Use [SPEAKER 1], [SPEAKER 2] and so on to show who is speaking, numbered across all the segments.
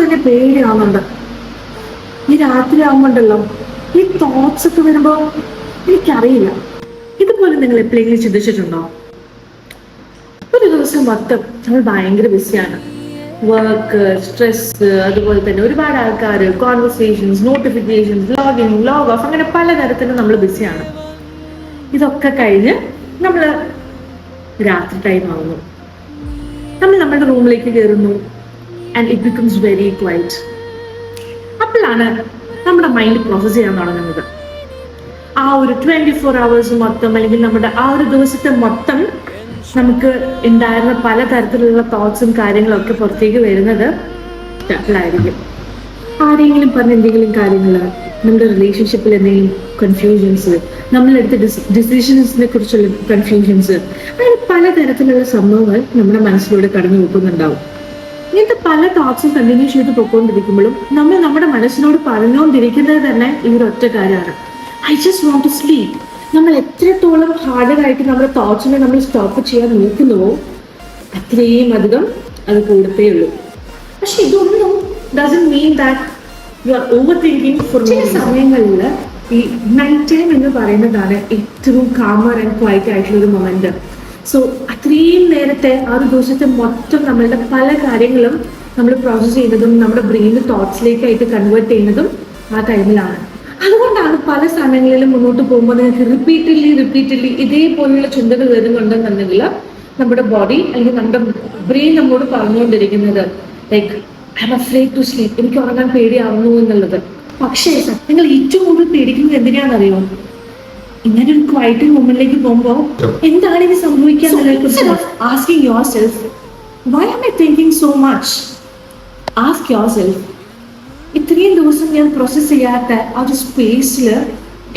[SPEAKER 1] തന്നെ പേടിയാവുന്നുണ്ട്. ഈ രാത്രി ആവുമ്പോണ്ടല്ലോ ഈ തോട്ട്സ് ഒക്കെ വരുമ്പോ എനിക്കറിയില്ല. ഇതുപോലെ നിങ്ങൾ എപ്പോഴെങ്കിലും ചിന്തിച്ചിട്ടുണ്ടോ? ഒരു ദിവസം മൊത്തം നമ്മൾ ഭയങ്കര ബിസിയാണ്. വർക്ക്, സ്ട്രെസ്, അതുപോലെ തന്നെ ഒരുപാട് ആൾക്കാർ, conversations, notifications, login, log of, അങ്ങനെ പലതരത്തിലും നമ്മൾ ബിസിയാണ്. ഇതൊക്കെ കഴിഞ്ഞ് നമ്മൾ രാത്രി ടൈം ആവുന്നു. നമ്മൾ നമ്മുടെ റൂമിലേക്ക് കയറുന്നു and it becomes very quite. അപ്പോഴാണ് നമ്മുടെ മൈൻഡ് പ്രോസസ് ചെയ്യാൻ തുടങ്ങുന്നത്. ആ ഒരു 24 hours മൊത്തം, അല്ലെങ്കിൽ നമ്മുടെ ആ ഒരു ദിവസത്തെ മൊത്തം നമുക്ക് ഉണ്ടായിരുന്ന പലതരത്തിലുള്ള തോട്ട്സും കാര്യങ്ങളും ഒക്കെ പുറത്തേക്ക് വരുന്നത് ായിരിക്കും. ആരെങ്കിലും പറഞ്ഞ എന്തെങ്കിലും കാര്യങ്ങൾ, നമ്മുടെ റിലേഷൻഷിപ്പിൽ എന്തെങ്കിലും കൺഫ്യൂഷൻസ്, നമ്മളെടുത്ത ഡിസിഷൻസിനെ കുറിച്ചുള്ള കൺഫ്യൂഷൻസ്, അങ്ങനെ പലതരത്തിലുള്ള സംഭവങ്ങൾ നമ്മുടെ മനസ്സിലൂടെ കടന്നു പോകുന്നുണ്ടാവും. ഇങ്ങനത്തെ പല തോട്ട്സും കണ്ടിന്യൂ ചെയ്ത് പോയിക്കൊണ്ടിരിക്കുമ്പോഴും നമ്മൾ നമ്മുടെ മനസ്സിനോട് പറഞ്ഞുകൊണ്ടിരിക്കുന്നത് തന്നെ ഈ ഒരു ഒറ്റ കാര്യമാണ്, I just want to sleep. നമ്മൾ എത്രത്തോളം ഹാർഡറായിട്ട് നമ്മുടെ തോട്ട്സിനെ നമ്മൾ സ്റ്റോപ്പ് ചെയ്യാൻ നോക്കുന്നുവോ അത്രയും അധികം അത് കൂടത്തേ ഉള്ളൂ. പക്ഷെ ഇതൊന്നും doesn't mean that you are overthinking for. ചില സമയങ്ങളിൽ ഈ നൈറ്റ് ടൈം എന്ന് പറയുന്നതാണ് ഏറ്റവും കാമർ ആൻഡ് ക്വൈറ്റ് ആയിട്ടുള്ള ഒരു മൊമെന്റ്. സോ അത്രയും നേരത്തെ ആ ഒരു ദിവസത്തെ മൊത്തം നമ്മളുടെ പല കാര്യങ്ങളും നമ്മൾ പ്രോസസ് ചെയ്യുന്നതും നമ്മുടെ ബ്രെയിനിൽ തോട്ട്സിലേക്കായിട്ട് കൺവേർട്ട് ചെയ്യുന്നതും ആ ടൈമിലാണ്. അതുകൊണ്ടാണ് പല സമയങ്ങളിലും മുന്നോട്ട് പോകുമ്പോൾ നിങ്ങൾക്ക് റിപ്പീറ്റഡ്ലി ഇതേപോലെയുള്ള ചിന്തകൾ വരുന്നുണ്ടെന്നുണ്ടെങ്കിൽ നമ്മുടെ ബോഡി അല്ലെങ്കിൽ നമ്മുടെ ബ്രെയിൻ നമ്മോട് പറഞ്ഞുകൊണ്ടിരിക്കുന്നത് like I am afraid to sleep, എനിക്ക് ഉറങ്ങാൻ പേടിയാവുന്നു എന്നുള്ളത്. പക്ഷേ നിങ്ങൾ ഏറ്റവും കൂടുതൽ പേടിക്കുന്നത് എന്തിനാണെന്നറിയോ? ഇങ്ങനെ ഒരു ക്വൈറ്റ് മൊമെന്റിലേക്ക് പോകുമ്പോൾ എന്താണ് ഇനി സംഭവിക്കുക എന്നതിനെ കുറിച്ച് asking yourself, why am I thinking so much? Ask yourself, ഇത്രയും ദിവസം ഞാൻ പ്രോസസ് ചെയ്യാത്ത ആ ഒരു സ്പേസിൽ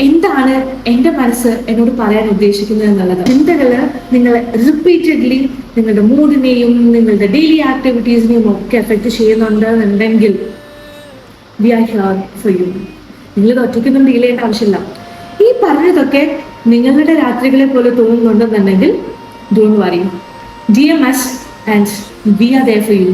[SPEAKER 1] എന്താണ് എൻ്റെ മനസ്സ് എന്നോട് പറയാൻ ഉദ്ദേശിക്കുന്നത് എന്നുള്ളത്. ചിന്തകള് നിങ്ങളെ റിപ്പീറ്റഡ്ലി നിങ്ങളുടെ മൂഡിനെയും നിങ്ങളുടെ ഡെയിലി ആക്ടിവിറ്റീസിനെയും ഒക്കെ എഫക്ട് ചെയ്യുന്നുണ്ടെന്നുണ്ടെങ്കിൽ we are here for you. നിങ്ങളിത് ഒറ്റയ്ക്കൊന്നും ഡീൽ ചെയ്യേണ്ട ആവശ്യമില്ല. ഈ പറഞ്ഞതൊക്കെ നിങ്ങളുടെ രാത്രികളെ പോലെ തോന്നുന്നുണ്ടെന്നുണ്ടെങ്കിൽ don't worry, DM us and we are there for you.